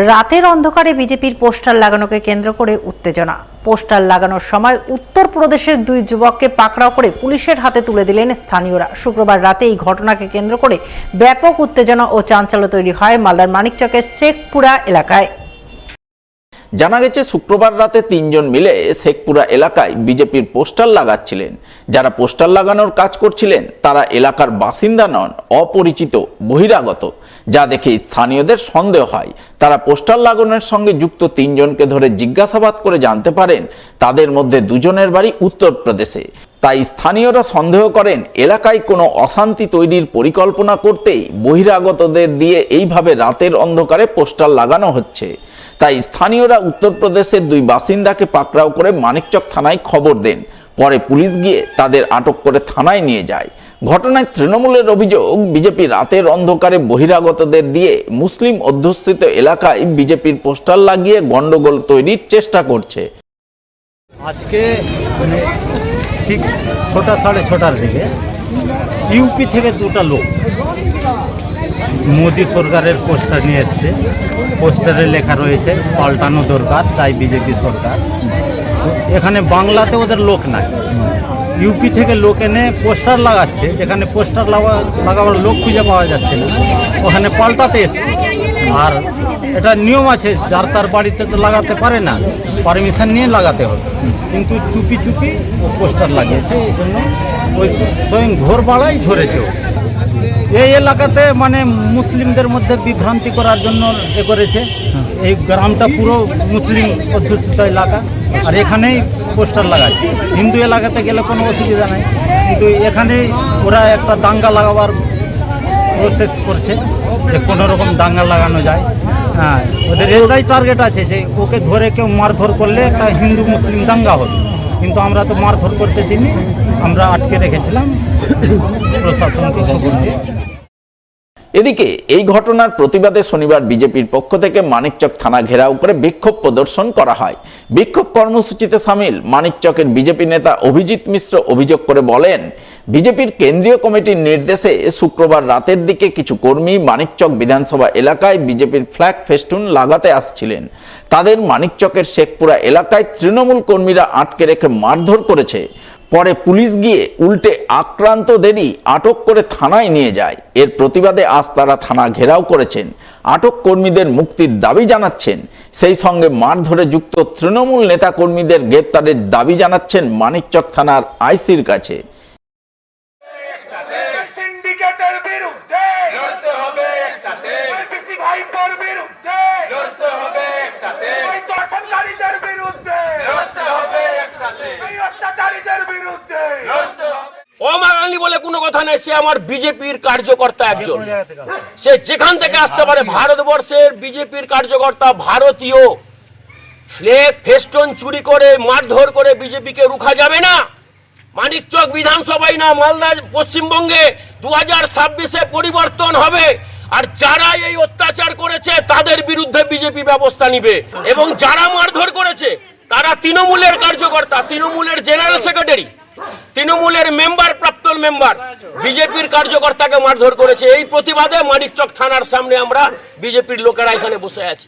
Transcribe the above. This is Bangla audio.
রাতের অন্ধকারে বিজেপির পোস্টার লাগানোকে কেন্দ্র করে উত্তেজনা। পোস্টার লাগানোর সময় উত্তরপ্রদেশের দুই যুবককে পাকড়াও করে পুলিশের হাতে তুলে দিলেন স্থানীয়রা। শুক্রবার রাতে এই ঘটনাকে কেন্দ্র করে ব্যাপক উত্তেজনা ও চাঞ্চল্য তৈরি হয় মালদার মানিকচকের শেখপুরা এলাকায়। জানা গেছে শুক্রবার রাতে তিনজন মিলে শেখপুরা এলাকায় বিজেপির পোস্টার লাগাচ্ছিলেন। যারা পোস্টার লাগানোর কাজ করছিলেন তারা এলাকার বাসিন্দা নন, অপরিচিত বহিরাগত। যা দেখে স্থানীয়দের সন্দেহ হয়। তারা পোস্টার লাগানোর সঙ্গে যুক্ত তিনজনকে ধরে জিজ্ঞাসাবাদ করে জানতে পারেন তাদের মধ্যে দুজনের বাড়ি উত্তরপ্রদেশে। তাই স্থানীয়রা সন্দেহ করেন এলাকায় কোনো অশান্তি তৈরির পরিকল্পনা করতেই বহিরাগতদের দিয়ে এইভাবে রাতের অন্ধকারে পোস্টার লাগানো হচ্ছে। তাই স্থানীয়রা উত্তরপ্রদেশের দুই বাসিন্দাকে পাকড়াও করে মানিকচক থানায় খবর দেন। পরে পুলিশ গিয়ে তাদের আটক করে থানায় নিয়ে যায়। ঘটনায় তৃণমূলের অভিযোগ, বিজেপি রাতের অন্ধকারে বহিরাগতদের দিয়ে মুসলিম অধ্যুষিত এলাকায় বিজেপির পোস্টার লাগিয়ে গন্ডগোল তৈরির চেষ্টা করছে। আজকে ঠিক 6:30 দিকে ইউপি থেকে দুটো লোক মোদি সরকারের পোস্টার নিয়ে এসছে। পোস্টারে লেখা রয়েছে পাল্টানো দরকার, চাই বিজেপি সরকার। এখানে বাংলাতে ওদের লোক নাই, ইউপি থেকে লোক এনে পোস্টার লাগাচ্ছে। যেখানে পোস্টার লাগাবার লোক খুঁজে পাওয়া যাচ্ছে না, ওখানে পাল্টাতে এসছে। আর এটা নিয়ম আছে, যার তার বাড়িতে তো লাগাতে পারে না, পারমিশন নিয়ে লাগাতে হবে। কিন্তু চুপি চুপি ও পোস্টার লাগিয়েছে, এই জন্য ওই স্বয়ং ঘোর বাড়াই ধরেছে। এই এলাকাতে মানে মুসলিমদের মধ্যে বিভ্রান্তি করার জন্য এ করেছে। এই গ্রামটা পুরো মুসলিম অধ্যুষিত এলাকা, আর এখানেই পোস্টার লাগাচ্ছে। হিন্দু এলাকাতে গেলে কোনো অসুবিধা নাই, কিন্তু এখানে ওরা একটা দাঙ্গা লাগাবার প্রসেস করছে, যে কোনো রকম দাঙ্গা লাগানো যায়। হ্যাঁ, ওদের এটাই টার্গেট আছে যে ওকে ধরে কেউ মারধর করলে একটা হিন্দু মুসলিম দাঙ্গা হবে। কিন্তু আমরা তো মারধর করতে দিইনি, আমরা আটকে রেখেছিলাম প্রশাসনকে খবর দিয়ে। এদিকে এই ঘটনার প্রতিবাদে শনিবার বিজেপির পক্ষ থেকে মানিকচক থানা ঘেরাও করে বিক্ষোভ প্রদর্শন করা হয়। বিক্ষোভ কর্মসূচিতে সামিল মানিকচকের বিজেপি নেতা অভিজিৎ মিশ্র অভিযোগ করে বলেন, বিজেপির কেন্দ্রীয় কমিটির নির্দেশে শুক্রবার রাতের দিকে কিছু কর্মী মানিকচক বিধানসভা এলাকায় বিজেপির ফ্ল্যাগ ফেস্টুন লাগাতে আসছিলেন। তাদের মানিকচকের শেখপুরা এলাকায় তৃণমূল কর্মীরা আটকে রেখে মারধর করেছে। পরে পুলিশ গিয়ে উল্টে আক্রান্তদেরই আটক করে থানায় নিয়ে যায়। এর প্রতিবাদে আজ তারা থানা ঘেরাও করেছেন, আটক কর্মীদের মুক্তির দাবি জানাচ্ছেন। সেই সঙ্গে মারধরে যুক্ত তৃণমূল নেতা কর্মীদের গ্রেপ্তারের দাবি জানাচ্ছেন মানিকচক থানার আইসির কাছে। অমাগালি বলে কোনো কথা নেই, সে আমার বিজেপির কার্যকর্তা একজন। সে যেখান থেকে আসতে পারে, ভারতবর্ষের বিজেপির কার্যকর্তা, ভারতীয়। ফ্ল্যাগ ফেস্টন চুরি করে মারধর করে বিজেপিকে রুখা যাবে না। মানিকচক বিধানসভায় না, মালদা পশ্চিমবঙ্গে 2026-এ পরিবর্তন হবে। আর যারা এই অত্যাচার করেছে তাদের বিরুদ্ধে বিজেপি ব্যবস্থা নিবে। এবং যারা মারধর করেছে তারা তৃণমূলের কার্যকর্তা, তৃণমূলের জেনারেল সেক্রেটারি, তৃণমূলের মেম্বার, প্রাক্তন মেম্বার, বিজেপির কার্যকর্তাকে মারধর করেছে। এই প্রতিবাদে মানিকচক থানার সামনে আমরা বিজেপির লোকেরা এখানে বসে আছি।